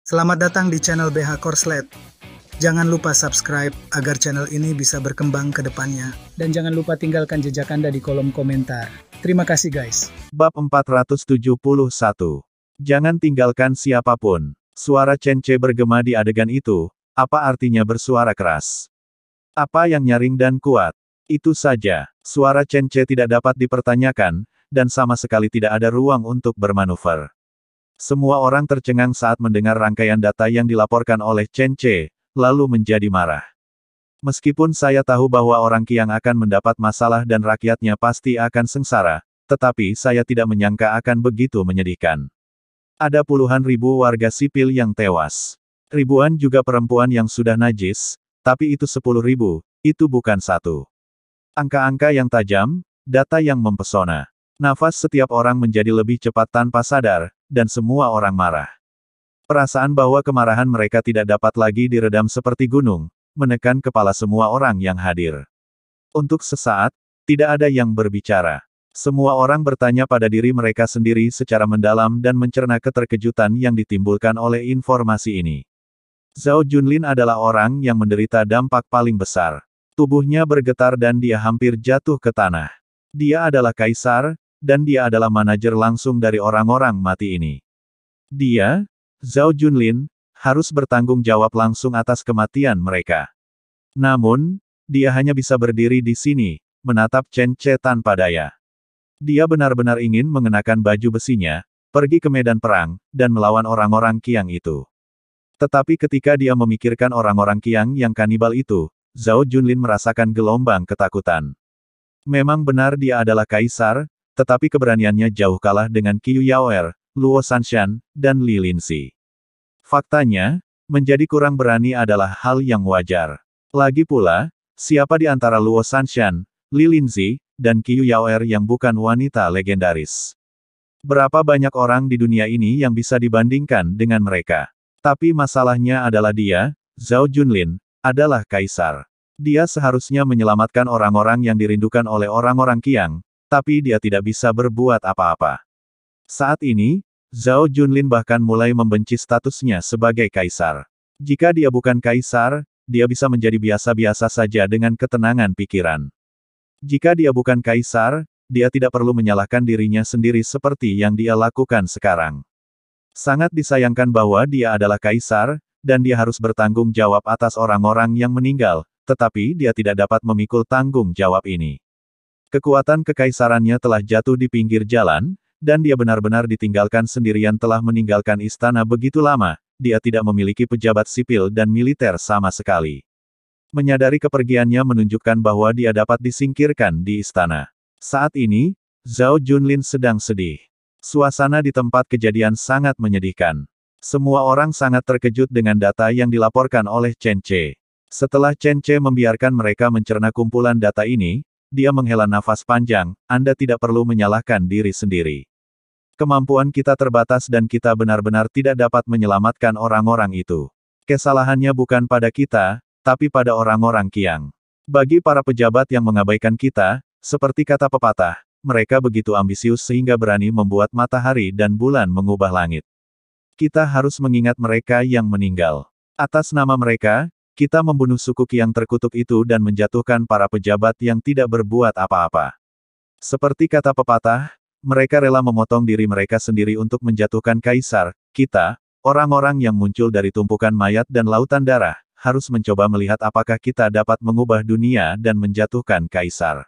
Selamat datang di channel BH Korslet. Jangan lupa subscribe agar channel ini bisa berkembang ke depannya. Dan jangan lupa tinggalkan jejak Anda di kolom komentar. Terima kasih guys. Bab 471. Jangan tinggalkan siapapun. Suara Chen-Che bergema di adegan itu. Apa artinya bersuara keras? Apa yang nyaring dan kuat? Itu saja. Suara Chen-Che tidak dapat dipertanyakan, dan sama sekali tidak ada ruang untuk bermanuver. Semua orang tercengang saat mendengar rangkaian data yang dilaporkan oleh Chen-Che, lalu menjadi marah. Meskipun saya tahu bahwa orang Qiang akan mendapat masalah dan rakyatnya pasti akan sengsara, tetapi saya tidak menyangka akan begitu menyedihkan. Ada puluhan ribu warga sipil yang tewas. Ribuan juga perempuan yang sudah najis, tapi itu 10.000, itu bukan satu. Angka-angka yang tajam, data yang mempesona. Nafas setiap orang menjadi lebih cepat tanpa sadar, dan semua orang marah. Perasaan bahwa kemarahan mereka tidak dapat lagi diredam seperti gunung, menekan kepala semua orang yang hadir. Untuk sesaat, tidak ada yang berbicara. Semua orang bertanya pada diri mereka sendiri secara mendalam dan mencerna keterkejutan yang ditimbulkan oleh informasi ini. Zhao Junlin adalah orang yang menderita dampak paling besar. Tubuhnya bergetar dan dia hampir jatuh ke tanah. Dia adalah kaisar, dan dia adalah manajer langsung dari orang-orang mati ini. Dia, Zhao Junlin, harus bertanggung jawab langsung atas kematian mereka. Namun, dia hanya bisa berdiri di sini, menatap Chen-Che tanpa daya. Dia benar-benar ingin mengenakan baju besinya, pergi ke medan perang, dan melawan orang-orang Qiang itu. Tetapi ketika dia memikirkan orang-orang Qiang yang kanibal itu, Zhao Junlin merasakan gelombang ketakutan. Memang benar dia adalah kaisar, tetapi keberaniannya jauh kalah dengan Qiu Yaoer, Luo Sanshan, dan Li Linzi. Faktanya, menjadi kurang berani adalah hal yang wajar. Lagi pula, siapa di antara Luo Sanshan, Li Linzi, dan Qiu Yaoer yang bukan wanita legendaris? Berapa banyak orang di dunia ini yang bisa dibandingkan dengan mereka? Tapi masalahnya adalah dia, Zhao Junlin, adalah kaisar. Dia seharusnya menyelamatkan orang-orang yang dirindukan oleh orang-orang Qiang, tapi dia tidak bisa berbuat apa-apa. Saat ini, Zhao Junlin bahkan mulai membenci statusnya sebagai kaisar. Jika dia bukan kaisar, dia bisa menjadi biasa-biasa saja dengan ketenangan pikiran. Jika dia bukan kaisar, dia tidak perlu menyalahkan dirinya sendiri seperti yang dia lakukan sekarang. Sangat disayangkan bahwa dia adalah kaisar, dan dia harus bertanggung jawab atas orang-orang yang meninggal, tetapi dia tidak dapat memikul tanggung jawab ini. Kekuatan kekaisarannya telah jatuh di pinggir jalan, dan dia benar-benar ditinggalkan sendirian telah meninggalkan istana begitu lama, dia tidak memiliki pejabat sipil dan militer sama sekali. Menyadari kepergiannya menunjukkan bahwa dia dapat disingkirkan di istana. Saat ini, Zhao Junlin sedang sedih. Suasana di tempat kejadian sangat menyedihkan. Semua orang sangat terkejut dengan data yang dilaporkan oleh Chen-Che. Setelah Chen-Che membiarkan mereka mencerna kumpulan data ini, dia menghela nafas panjang, Anda tidak perlu menyalahkan diri sendiri. Kemampuan kita terbatas dan kita benar-benar tidak dapat menyelamatkan orang-orang itu. Kesalahannya bukan pada kita, tapi pada orang-orang Qiang. Bagi para pejabat yang mengabaikan kita, seperti kata pepatah, mereka begitu ambisius sehingga berani membuat matahari dan bulan mengubah langit. Kita harus mengingat mereka yang meninggal. Atas nama mereka, kita membunuh suku Qiang terkutuk itu dan menjatuhkan para pejabat yang tidak berbuat apa-apa. Seperti kata pepatah, mereka rela memotong diri mereka sendiri untuk menjatuhkan kaisar. Kita, orang-orang yang muncul dari tumpukan mayat dan lautan darah, harus mencoba melihat apakah kita dapat mengubah dunia dan menjatuhkan kaisar.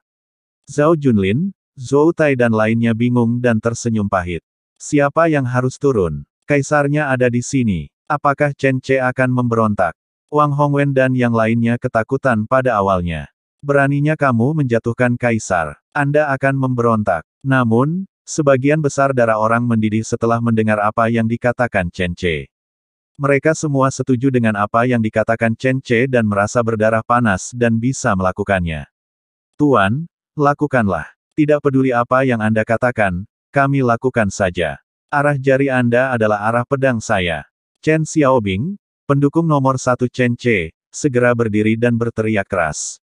Zhao Junlin, Zhou Tai dan lainnya bingung dan tersenyum pahit. Siapa yang harus turun? Kaisarnya ada di sini. Apakah Chen-Che akan memberontak? Wang Hongwen dan yang lainnya ketakutan pada awalnya. Beraninya kamu menjatuhkan kaisar. Anda akan memberontak. Namun, sebagian besar darah orang mendidih setelah mendengar apa yang dikatakan Chen-Che. Mereka semua setuju dengan apa yang dikatakan Chen-Che dan merasa berdarah panas dan bisa melakukannya. Tuan, lakukanlah. Tidak peduli apa yang Anda katakan, kami lakukan saja. Arah jari Anda adalah arah pedang saya. Chen Xiaobing, pendukung nomor 1 Chen-Che, segera berdiri dan berteriak keras.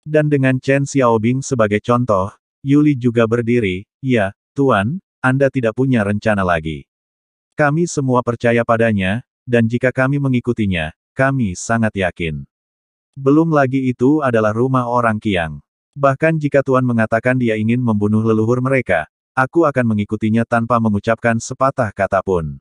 Dan dengan Chen Xiaobing sebagai contoh, Yuli juga berdiri. Ya, Tuan, Anda tidak punya rencana lagi. Kami semua percaya padanya, dan jika kami mengikutinya, kami sangat yakin. Belum lagi itu adalah rumah orang Qiang. Bahkan jika Tuan mengatakan dia ingin membunuh leluhur mereka, aku akan mengikutinya tanpa mengucapkan sepatah kata pun.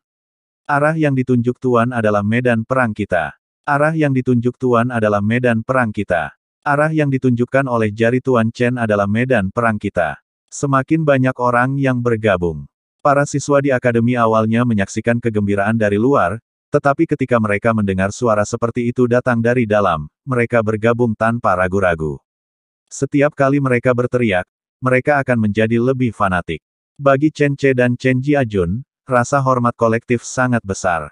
Arah yang ditunjuk Tuan adalah medan perang kita. Arah yang ditunjuk Tuan adalah medan perang kita. Arah yang ditunjukkan oleh jari Tuan Chen adalah medan perang kita. Semakin banyak orang yang bergabung. Para siswa di akademi awalnya menyaksikan kegembiraan dari luar, tetapi ketika mereka mendengar suara seperti itu datang dari dalam, mereka bergabung tanpa ragu-ragu. Setiap kali mereka berteriak, mereka akan menjadi lebih fanatik. Bagi Chen Che dan Chen Jiajun, rasa hormat kolektif sangat besar.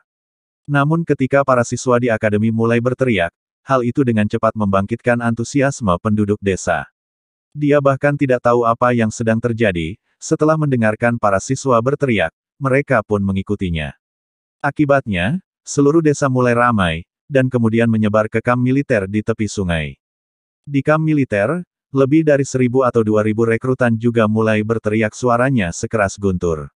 Namun ketika para siswa di akademi mulai berteriak, hal itu dengan cepat membangkitkan antusiasme penduduk desa. Dia bahkan tidak tahu apa yang sedang terjadi. Setelah mendengarkan para siswa berteriak, mereka pun mengikutinya. Akibatnya, seluruh desa mulai ramai, dan kemudian menyebar ke kamp militer di tepi sungai. Di kamp militer, lebih dari 1.000 atau 2.000 rekrutan juga mulai berteriak, suaranya sekeras guntur.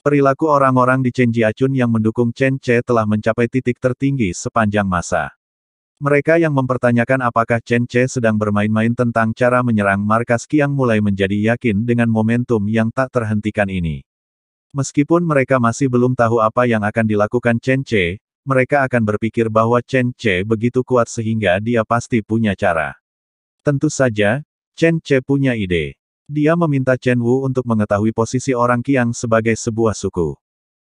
Perilaku orang-orang di Chenjiachun yang mendukung Chen Che telah mencapai titik tertinggi sepanjang masa. Mereka yang mempertanyakan apakah Chen Che sedang bermain-main tentang cara menyerang markas Qiang mulai menjadi yakin dengan momentum yang tak terhentikan ini. Meskipun mereka masih belum tahu apa yang akan dilakukan Chen Che, mereka akan berpikir bahwa Chen Che begitu kuat sehingga dia pasti punya cara. Tentu saja, Chen Che punya ide. Dia meminta Chen Wu untuk mengetahui posisi orang Qiang sebagai sebuah suku.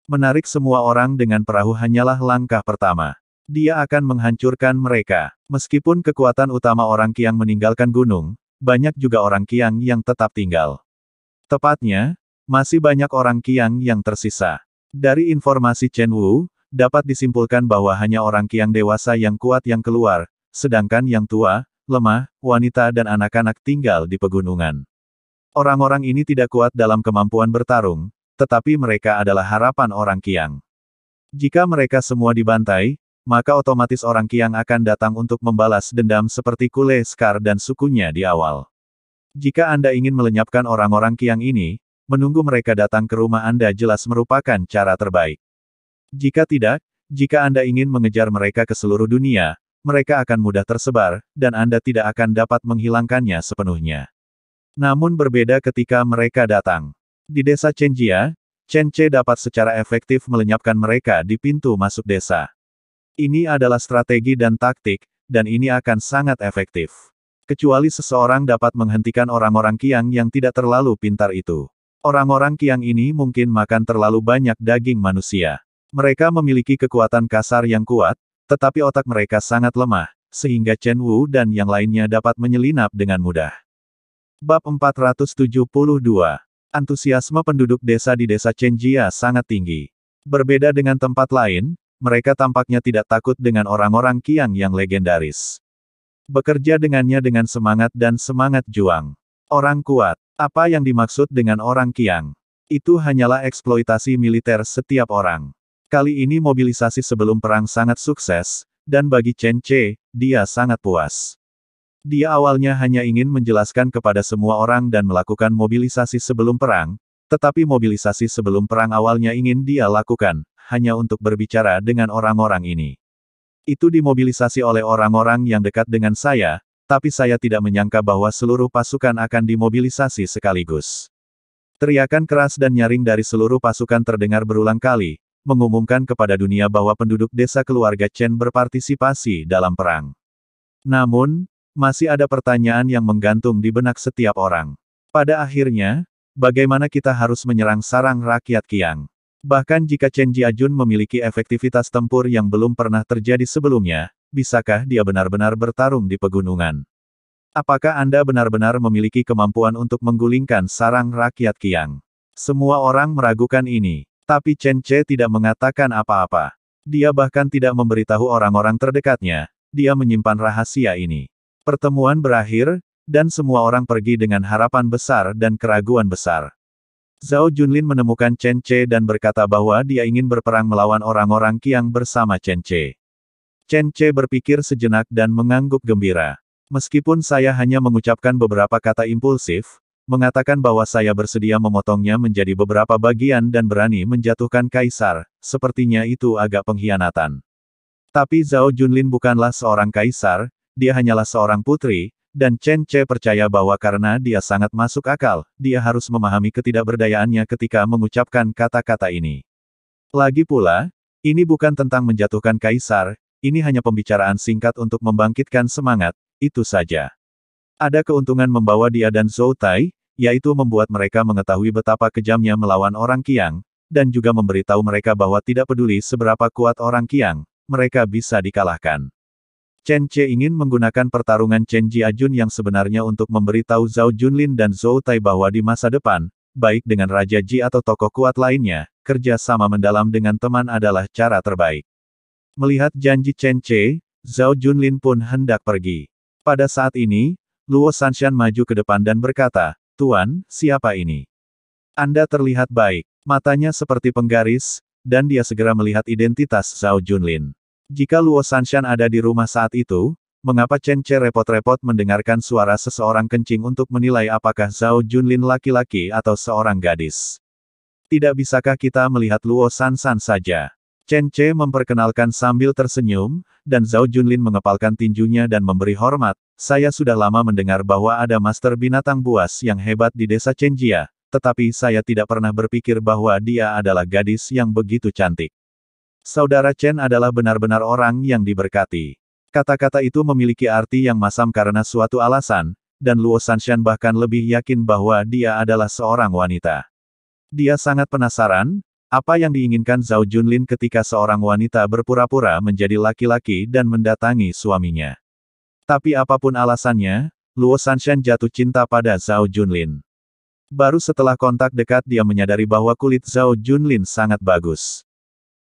Menarik semua orang dengan perahu hanyalah langkah pertama. Dia akan menghancurkan mereka. Meskipun kekuatan utama orang Qiang meninggalkan gunung, banyak juga orang Qiang yang tetap tinggal. Tepatnya, masih banyak orang Qiang yang tersisa. Dari informasi Chen Wu, dapat disimpulkan bahwa hanya orang Qiang dewasa yang kuat yang keluar, sedangkan yang tua, lemah, wanita dan anak-anak tinggal di pegunungan. Orang-orang ini tidak kuat dalam kemampuan bertarung, tetapi mereka adalah harapan orang Qiang. Jika mereka semua dibantai, maka otomatis orang Qiang akan datang untuk membalas dendam seperti Kule Skar dan sukunya di awal. Jika Anda ingin melenyapkan orang-orang Qiang ini, menunggu mereka datang ke rumah Anda jelas merupakan cara terbaik. Jika tidak, jika Anda ingin mengejar mereka ke seluruh dunia, mereka akan mudah tersebar, dan Anda tidak akan dapat menghilangkannya sepenuhnya. Namun berbeda ketika mereka datang. Di desa Chenjia, Chen Che dapat secara efektif melenyapkan mereka di pintu masuk desa. Ini adalah strategi dan taktik, dan ini akan sangat efektif. Kecuali seseorang dapat menghentikan orang-orang Qiang yang tidak terlalu pintar itu. Orang-orang Qiang ini mungkin makan terlalu banyak daging manusia. Mereka memiliki kekuatan kasar yang kuat, tetapi otak mereka sangat lemah, sehingga Chen Wu dan yang lainnya dapat menyelinap dengan mudah. Bab 472. Antusiasme penduduk desa di desa Chenjia sangat tinggi. Berbeda dengan tempat lain, mereka tampaknya tidak takut dengan orang-orang Qiang yang legendaris. Bekerja dengannya dengan semangat dan semangat juang. Orang kuat. Apa yang dimaksud dengan orang Qiang? Itu hanyalah eksploitasi militer setiap orang. Kali ini mobilisasi sebelum perang sangat sukses, dan bagi Chen Che, dia sangat puas. Dia awalnya hanya ingin menjelaskan kepada semua orang dan melakukan mobilisasi sebelum perang, tetapi mobilisasi sebelum perang awalnya ingin dia lakukan, hanya untuk berbicara dengan orang-orang ini. Itu dimobilisasi oleh orang-orang yang dekat dengan saya, tapi saya tidak menyangka bahwa seluruh pasukan akan dimobilisasi sekaligus. Teriakan keras dan nyaring dari seluruh pasukan terdengar berulang kali, mengumumkan kepada dunia bahwa penduduk desa keluarga Chen berpartisipasi dalam perang. Namun, masih ada pertanyaan yang menggantung di benak setiap orang. Pada akhirnya, bagaimana kita harus menyerang sarang rakyat Qiang? Bahkan jika Chen Jiajun memiliki efektivitas tempur yang belum pernah terjadi sebelumnya, bisakah dia benar-benar bertarung di pegunungan? Apakah Anda benar-benar memiliki kemampuan untuk menggulingkan sarang rakyat Qiang? Semua orang meragukan ini, tapi Chen Che tidak mengatakan apa-apa. Dia bahkan tidak memberitahu orang-orang terdekatnya, dia menyimpan rahasia ini. Pertemuan berakhir, dan semua orang pergi dengan harapan besar dan keraguan besar. Zhao Junlin menemukan Chen Che dan berkata bahwa dia ingin berperang melawan orang-orang Qiang bersama Chen Che. Chen Che berpikir sejenak dan mengangguk gembira. Meskipun saya hanya mengucapkan beberapa kata impulsif, mengatakan bahwa saya bersedia memotongnya menjadi beberapa bagian dan berani menjatuhkan kaisar, sepertinya itu agak pengkhianatan. Tapi Zhao Junlin bukanlah seorang kaisar, dia hanyalah seorang putri, dan Chen Ce percaya bahwa karena dia sangat masuk akal, dia harus memahami ketidakberdayaannya ketika mengucapkan kata-kata ini. Lagi pula, ini bukan tentang menjatuhkan kaisar, ini hanya pembicaraan singkat untuk membangkitkan semangat, itu saja. Ada keuntungan membawa dia dan Zhou Tai, yaitu membuat mereka mengetahui betapa kejamnya melawan orang Qiang, dan juga memberitahu mereka bahwa tidak peduli seberapa kuat orang Qiang, mereka bisa dikalahkan. Chen Ce ingin menggunakan pertarungan Chen Jiajun yang sebenarnya untuk memberitahu Zhao Junlin dan Zhou Tai bahwa di masa depan, baik dengan Raja Ji atau tokoh kuat lainnya, kerja sama mendalam dengan teman adalah cara terbaik. Melihat janji Chen Ce, Zhao Junlin pun hendak pergi. Pada saat ini, Luo Sanshan maju ke depan dan berkata, "Tuan, siapa ini? Anda terlihat baik." Matanya seperti penggaris, dan dia segera melihat identitas Zhao Junlin. Jika Luo Sanshan ada di rumah saat itu, mengapa Chen Ce repot-repot mendengarkan suara seseorang kencing untuk menilai apakah Zhao Junlin laki-laki atau seorang gadis? Tidak bisakah kita melihat Luo Sanshan saja? Chen Ce memperkenalkan sambil tersenyum, dan Zhao Junlin mengepalkan tinjunya dan memberi hormat. Saya sudah lama mendengar bahwa ada master binatang buas yang hebat di desa Chenjia, tetapi saya tidak pernah berpikir bahwa dia adalah gadis yang begitu cantik. Saudara Chen adalah benar-benar orang yang diberkati. Kata-kata itu memiliki arti yang masam karena suatu alasan, dan Luo Sanshan bahkan lebih yakin bahwa dia adalah seorang wanita. Dia sangat penasaran, apa yang diinginkan Zhao Junlin ketika seorang wanita berpura-pura menjadi laki-laki dan mendatangi suaminya. Tapi apapun alasannya, Luo Sanshan jatuh cinta pada Zhao Junlin. Baru setelah kontak dekat dia menyadari bahwa kulit Zhao Junlin sangat bagus.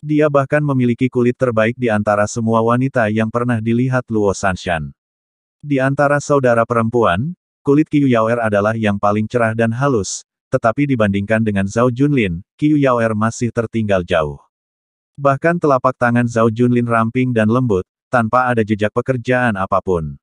Dia bahkan memiliki kulit terbaik di antara semua wanita yang pernah dilihat Luo Sanshan. Di antara saudara perempuan, kulit Qiu Yaoer adalah yang paling cerah dan halus, tetapi dibandingkan dengan Zhao Junlin, Qiu Yaoer masih tertinggal jauh. Bahkan telapak tangan Zhao Junlin ramping dan lembut, tanpa ada jejak pekerjaan apapun.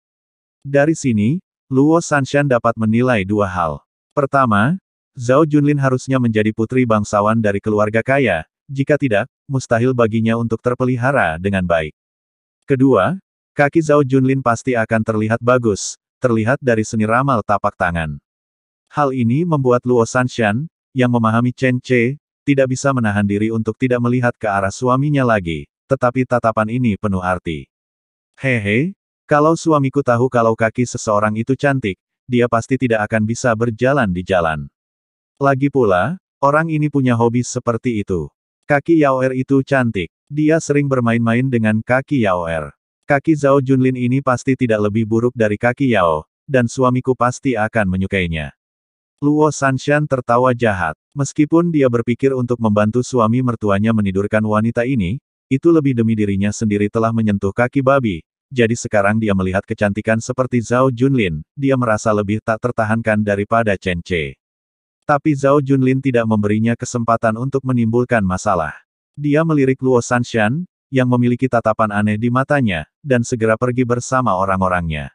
Dari sini, Luo Sanshan dapat menilai dua hal. Pertama, Zhao Junlin harusnya menjadi putri bangsawan dari keluarga kaya, jika tidak, mustahil baginya untuk terpelihara dengan baik. Kedua, kaki Zhao Junlin pasti akan terlihat bagus, terlihat dari seni ramal tapak tangan. Hal ini membuat Luo Sanshan, yang memahami Chen Ce, tidak bisa menahan diri untuk tidak melihat ke arah suaminya lagi, tetapi tatapan ini penuh arti. Hehe, kalau suamiku tahu kalau kaki seseorang itu cantik, dia pasti tidak akan bisa berjalan di jalan. Lagi pula, orang ini punya hobi seperti itu. Kaki Yaoer itu cantik. Dia sering bermain-main dengan kaki Yaoer. Kaki Zhao Junlin ini pasti tidak lebih buruk dari kaki Yao, dan suamiku pasti akan menyukainya. Luo Sanshan tertawa jahat. Meskipun dia berpikir untuk membantu suami mertuanya menidurkan wanita ini, itu lebih demi dirinya sendiri telah menyentuh kaki babi. Jadi sekarang dia melihat kecantikan seperti Zhao Junlin, dia merasa lebih tak tertahankan daripada Chen Ce. Tapi Zhao Junlin tidak memberinya kesempatan untuk menimbulkan masalah. Dia melirik Luo Sanshan, yang memiliki tatapan aneh di matanya, dan segera pergi bersama orang-orangnya.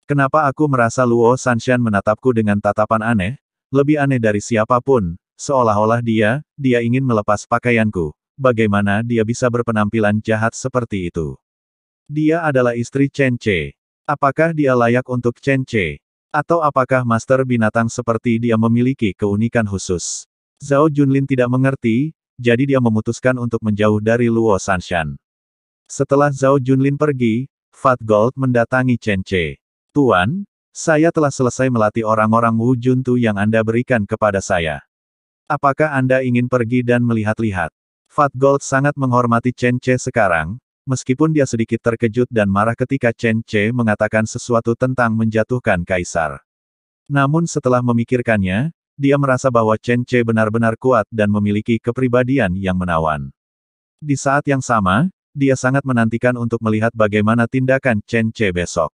Kenapa aku merasa Luo Sanshan menatapku dengan tatapan aneh? Lebih aneh dari siapapun, seolah-olah dia ingin melepas pakaianku. Bagaimana dia bisa berpenampilan jahat seperti itu? Dia adalah istri Chen Ce. Apakah dia layak untuk Chen Ce? Atau apakah master binatang seperti dia memiliki keunikan khusus? Zhao Junlin tidak mengerti, jadi dia memutuskan untuk menjauh dari Luo Sanshan. Setelah Zhao Junlin pergi, Fat Gold mendatangi Chen Ce. Tuan, saya telah selesai melatih orang-orang Wu Juntu yang Anda berikan kepada saya. Apakah Anda ingin pergi dan melihat-lihat? Fat Gold sangat menghormati Chen Ce sekarang, meskipun dia sedikit terkejut dan marah ketika Chen Ce mengatakan sesuatu tentang menjatuhkan kaisar. Namun setelah memikirkannya, dia merasa bahwa Chen Ce benar-benar kuat dan memiliki kepribadian yang menawan. Di saat yang sama, dia sangat menantikan untuk melihat bagaimana tindakan Chen Ce besok.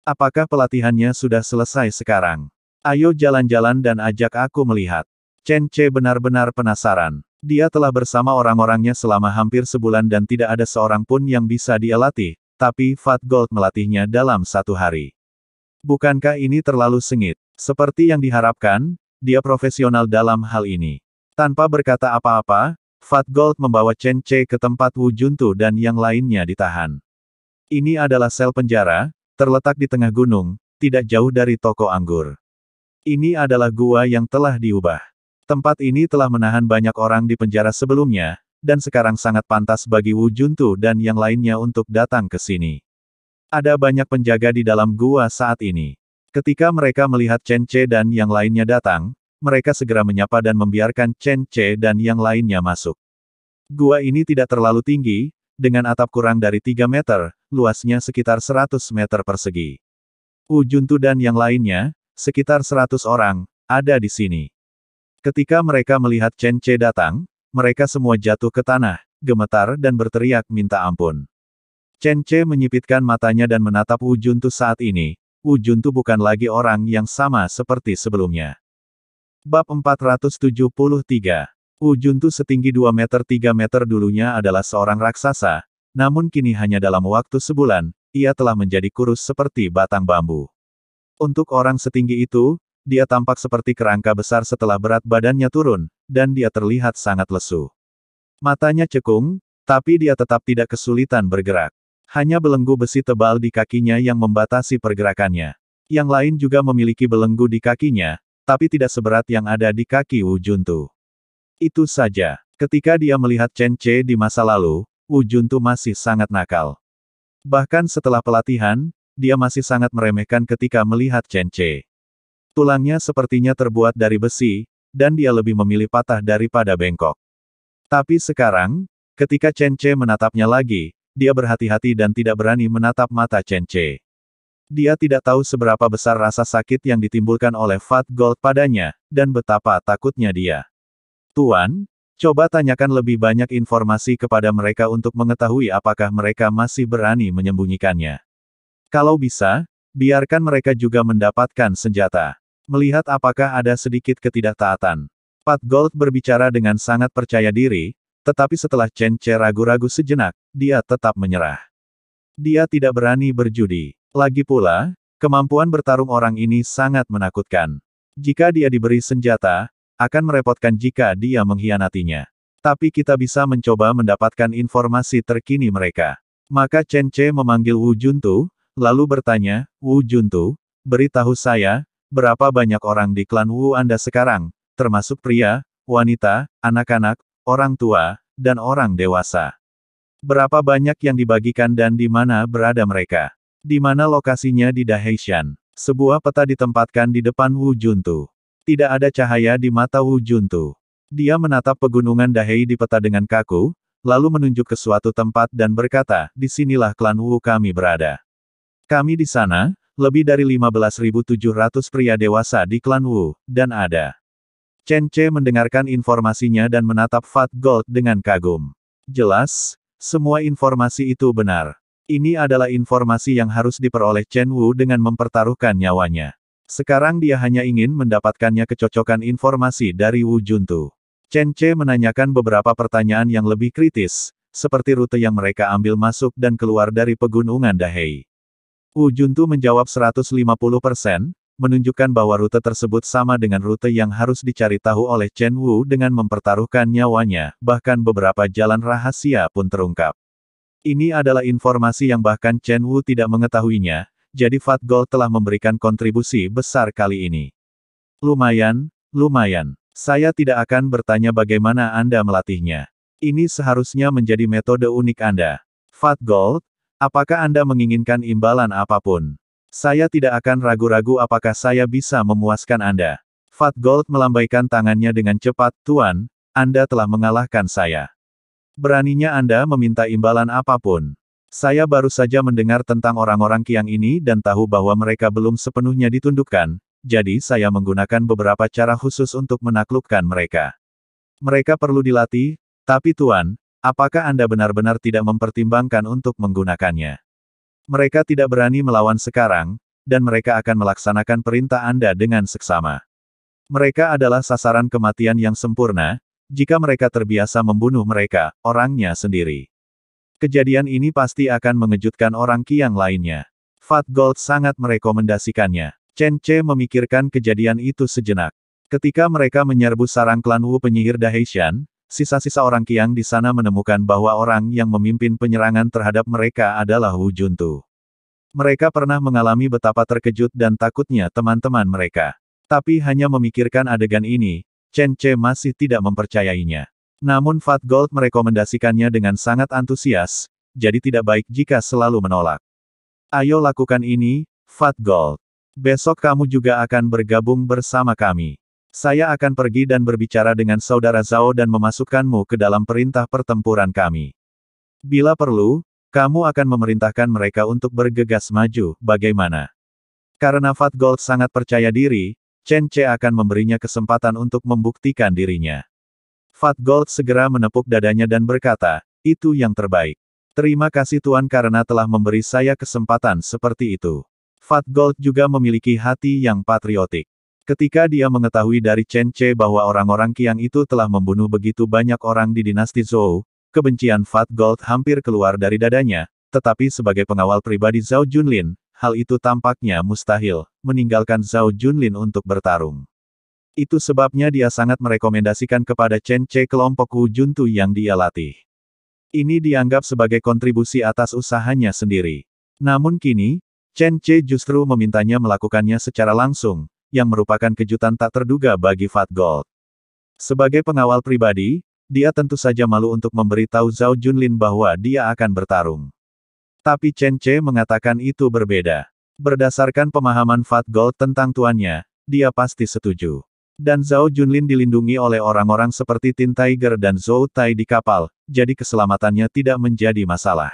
Apakah pelatihannya sudah selesai sekarang? Ayo jalan-jalan dan ajak aku melihat. Chen Ce benar-benar penasaran. Dia telah bersama orang-orangnya selama hampir sebulan dan tidak ada seorang pun yang bisa dia latih, tapi Fat Gold melatihnya dalam 1 hari. Bukankah ini terlalu sengit? Seperti yang diharapkan, dia profesional dalam hal ini. Tanpa berkata apa-apa, Fat Gold membawa Chen Che ke tempat Wu Juntu dan yang lainnya ditahan. Ini adalah sel penjara, terletak di tengah gunung, tidak jauh dari toko anggur. Ini adalah gua yang telah diubah. Tempat ini telah menahan banyak orang di penjara sebelumnya, dan sekarang sangat pantas bagi Wu Juntu dan yang lainnya untuk datang ke sini. Ada banyak penjaga di dalam gua saat ini. Ketika mereka melihat Chen Che dan yang lainnya datang, mereka segera menyapa dan membiarkan Chen Che dan yang lainnya masuk. Gua ini tidak terlalu tinggi, dengan atap kurang dari 3 meter, luasnya sekitar 100 meter persegi. Wu Juntu dan yang lainnya, sekitar 100 orang, ada di sini. Ketika mereka melihat Chen Che datang, mereka semua jatuh ke tanah, gemetar dan berteriak minta ampun. Chen Che menyipitkan matanya dan menatap Wu Juntu saat ini. Wu Juntu bukan lagi orang yang sama seperti sebelumnya. Bab 473. Wu Juntu setinggi 2 meter 3 meter dulunya adalah seorang raksasa, namun kini hanya dalam waktu sebulan, ia telah menjadi kurus seperti batang bambu. Untuk orang setinggi itu, dia tampak seperti kerangka besar setelah berat badannya turun, dan dia terlihat sangat lesu. Matanya cekung, tapi dia tetap tidak kesulitan bergerak. Hanya belenggu besi tebal di kakinya yang membatasi pergerakannya. Yang lain juga memiliki belenggu di kakinya, tapi tidak seberat yang ada di kaki Wu Juntu. Itu saja. Ketika dia melihat Chen Che di masa lalu, Wu Juntu masih sangat nakal. Bahkan setelah pelatihan, dia masih sangat meremehkan ketika melihat Chen Che. Tulangnya sepertinya terbuat dari besi, dan dia lebih memilih patah daripada bengkok. Tapi sekarang, ketika Chen Che menatapnya lagi, dia berhati-hati dan tidak berani menatap mata Chen Che. Dia tidak tahu seberapa besar rasa sakit yang ditimbulkan oleh Fat Gold padanya, dan betapa takutnya dia. Tuan, coba tanyakan lebih banyak informasi kepada mereka untuk mengetahui apakah mereka masih berani menyembunyikannya. Kalau bisa, biarkan mereka juga mendapatkan senjata. Melihat apakah ada sedikit ketidaktaatan. Fat Gold berbicara dengan sangat percaya diri, tetapi setelah Chen Che ragu-ragu sejenak, dia tetap menyerah. Dia tidak berani berjudi. Lagi pula, kemampuan bertarung orang ini sangat menakutkan. Jika dia diberi senjata, akan merepotkan jika dia mengkhianatinya. Tapi kita bisa mencoba mendapatkan informasi terkini mereka. Maka Chen Che memanggil Wu Juntu, lalu bertanya, Wu Juntu, beritahu saya, berapa banyak orang di klan Wu Anda sekarang, termasuk pria, wanita, anak-anak, orang tua, dan orang dewasa. Berapa banyak yang dibagikan dan di mana berada mereka? Di mana lokasinya di Daheishan? Sebuah peta ditempatkan di depan Wu Juntu. Tidak ada cahaya di mata Wu Juntu. Dia menatap pegunungan Dahei di peta dengan kaku, lalu menunjuk ke suatu tempat dan berkata, disinilah klan Wu kami berada. Kami di sana, lebih dari 15.700 pria dewasa di klan Wu, dan ada. Chen Che mendengarkan informasinya dan menatap Fat Gold dengan kagum. Jelas, semua informasi itu benar. Ini adalah informasi yang harus diperoleh Chen Wu dengan mempertaruhkan nyawanya. Sekarang dia hanya ingin mendapatkannya kecocokan informasi dari Wu Juntu. Chen Che menanyakan beberapa pertanyaan yang lebih kritis, seperti rute yang mereka ambil masuk dan keluar dari pegunungan Dahei. Wu Juntu menjawab 150%, menunjukkan bahwa rute tersebut sama dengan rute yang harus dicari tahu oleh Chen Wu dengan mempertaruhkan nyawanya, bahkan beberapa jalan rahasia pun terungkap. Ini adalah informasi yang bahkan Chen Wu tidak mengetahuinya, jadi Fat Gold telah memberikan kontribusi besar kali ini. Lumayan, lumayan. Saya tidak akan bertanya bagaimana Anda melatihnya. Ini seharusnya menjadi metode unik Anda. Fat Gold, apakah Anda menginginkan imbalan apapun? Saya tidak akan ragu-ragu apakah saya bisa memuaskan Anda. Fat Gold melambaikan tangannya dengan cepat, Tuan, Anda telah mengalahkan saya. Beraninya Anda meminta imbalan apapun. Saya baru saja mendengar tentang orang-orang Qiang ini dan tahu bahwa mereka belum sepenuhnya ditundukkan, jadi saya menggunakan beberapa cara khusus untuk menaklukkan mereka. Mereka perlu dilatih, tapi Tuan, apakah Anda benar-benar tidak mempertimbangkan untuk menggunakannya? Mereka tidak berani melawan sekarang, dan mereka akan melaksanakan perintah Anda dengan seksama. Mereka adalah sasaran kematian yang sempurna, jika mereka terbiasa membunuh mereka, orangnya sendiri. Kejadian ini pasti akan mengejutkan orang Qiang lainnya. Fat Gold sangat merekomendasikannya. Chen Ce memikirkan kejadian itu sejenak. Ketika mereka menyerbu sarang klan Wu penyihir Daheishan, sisa-sisa orang Qiang di sana menemukan bahwa orang yang memimpin penyerangan terhadap mereka adalah Wu Juntu. Mereka pernah mengalami betapa terkejut dan takutnya teman-teman mereka. Tapi hanya memikirkan adegan ini, Chen Ce masih tidak mempercayainya. Namun Fat Gold merekomendasikannya dengan sangat antusias, jadi tidak baik jika selalu menolak. Ayo lakukan ini, Fat Gold. Besok kamu juga akan bergabung bersama kami. Saya akan pergi dan berbicara dengan saudara Zhao dan memasukkanmu ke dalam perintah pertempuran kami. Bila perlu, kamu akan memerintahkan mereka untuk bergegas maju, bagaimana? Karena Fat Gold sangat percaya diri, Chen Ce akan memberinya kesempatan untuk membuktikan dirinya. Fat Gold segera menepuk dadanya dan berkata, itu yang terbaik. Terima kasih Tuan karena telah memberi saya kesempatan seperti itu. Fat Gold juga memiliki hati yang patriotik. Ketika dia mengetahui dari Chen Ce bahwa orang-orang Qiang itu telah membunuh begitu banyak orang di dinasti Zhou, kebencian Fat Gold hampir keluar dari dadanya, tetapi sebagai pengawal pribadi Zhao Junlin, hal itu tampaknya mustahil, meninggalkan Zhao Junlin untuk bertarung. Itu sebabnya dia sangat merekomendasikan kepada Chen Ce kelompok Wu Juntu yang dia latih. Ini dianggap sebagai kontribusi atas usahanya sendiri. Namun kini, Chen Ce justru memintanya melakukannya secara langsung, yang merupakan kejutan tak terduga bagi Fat Gold. Sebagai pengawal pribadi, dia tentu saja malu untuk memberitahu Zhao Junlin bahwa dia akan bertarung. Tapi Chen Ce mengatakan itu berbeda. Berdasarkan pemahaman Fat Gold tentang tuannya, dia pasti setuju. Dan Zhao Junlin dilindungi oleh orang-orang seperti Tin Tiger dan Zhou Tai di kapal, jadi keselamatannya tidak menjadi masalah.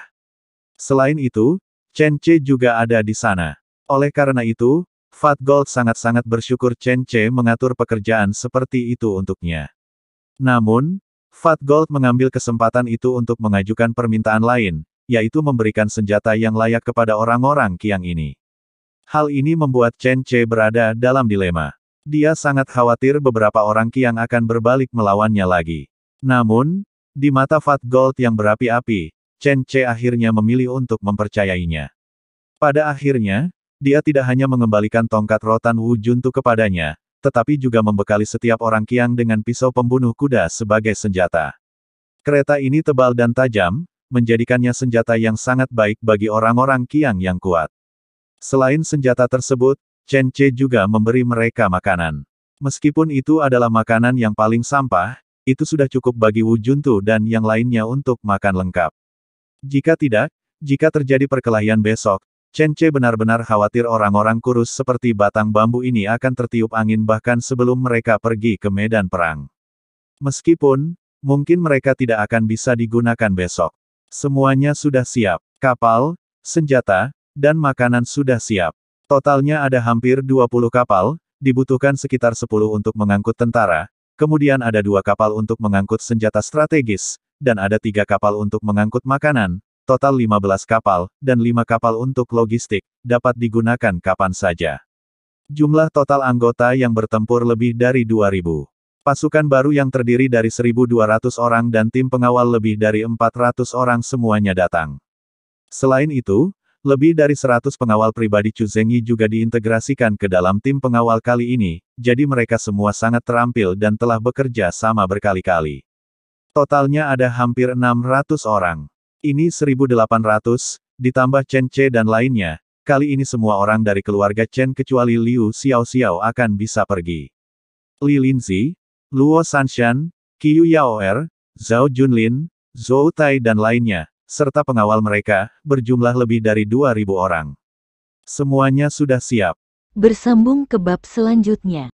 Selain itu, Chen Ce juga ada di sana. Oleh karena itu, Fat Gold sangat-sangat bersyukur Chen Ce mengatur pekerjaan seperti itu untuknya. Namun, Fat Gold mengambil kesempatan itu untuk mengajukan permintaan lain, yaitu memberikan senjata yang layak kepada orang-orang Qiang ini. Hal ini membuat Chen Ce berada dalam dilema. Dia sangat khawatir beberapa orang Qiang akan berbalik melawannya lagi. Namun, di mata Fat Gold yang berapi-api, Chen Ce akhirnya memilih untuk mempercayainya. Pada akhirnya, dia tidak hanya mengembalikan tongkat rotan Wu Juntu kepadanya, tetapi juga membekali setiap orang Qiang dengan pisau pembunuh kuda sebagai senjata. Kereta ini tebal dan tajam, menjadikannya senjata yang sangat baik bagi orang-orang Qiang yang kuat. Selain senjata tersebut, Chen Ce juga memberi mereka makanan. Meskipun itu adalah makanan yang paling sampah, itu sudah cukup bagi Wu Juntu dan yang lainnya untuk makan lengkap. Jika tidak, jika terjadi perkelahian besok, Chen Ce benar-benar khawatir orang-orang kurus seperti batang bambu ini akan tertiup angin bahkan sebelum mereka pergi ke medan perang. Meskipun, mungkin mereka tidak akan bisa digunakan besok. Semuanya sudah siap. Kapal, senjata, dan makanan sudah siap. Totalnya ada hampir 20 kapal, dibutuhkan sekitar 10 untuk mengangkut tentara, kemudian ada 2 kapal untuk mengangkut senjata strategis, dan ada 3 kapal untuk mengangkut makanan. Total 15 kapal, dan 5 kapal untuk logistik, dapat digunakan kapan saja. Jumlah total anggota yang bertempur lebih dari 2.000. Pasukan baru yang terdiri dari 1.200 orang dan tim pengawal lebih dari 400 orang semuanya datang. Selain itu, lebih dari 100 pengawal pribadi Chu Zengyi juga diintegrasikan ke dalam tim pengawal kali ini, jadi mereka semua sangat terampil dan telah bekerja sama berkali-kali. Totalnya ada hampir 600 orang. Ini 1.800, ditambah Chen Ce dan lainnya, kali ini semua orang dari keluarga Chen kecuali Liu Xiaoxiao akan bisa pergi. Li Linzi, Luo Sanshan, Qiu Yaoer, Zhao Junlin, Zhou Tai dan lainnya, serta pengawal mereka, berjumlah lebih dari 2.000 orang. Semuanya sudah siap. Bersambung ke bab selanjutnya.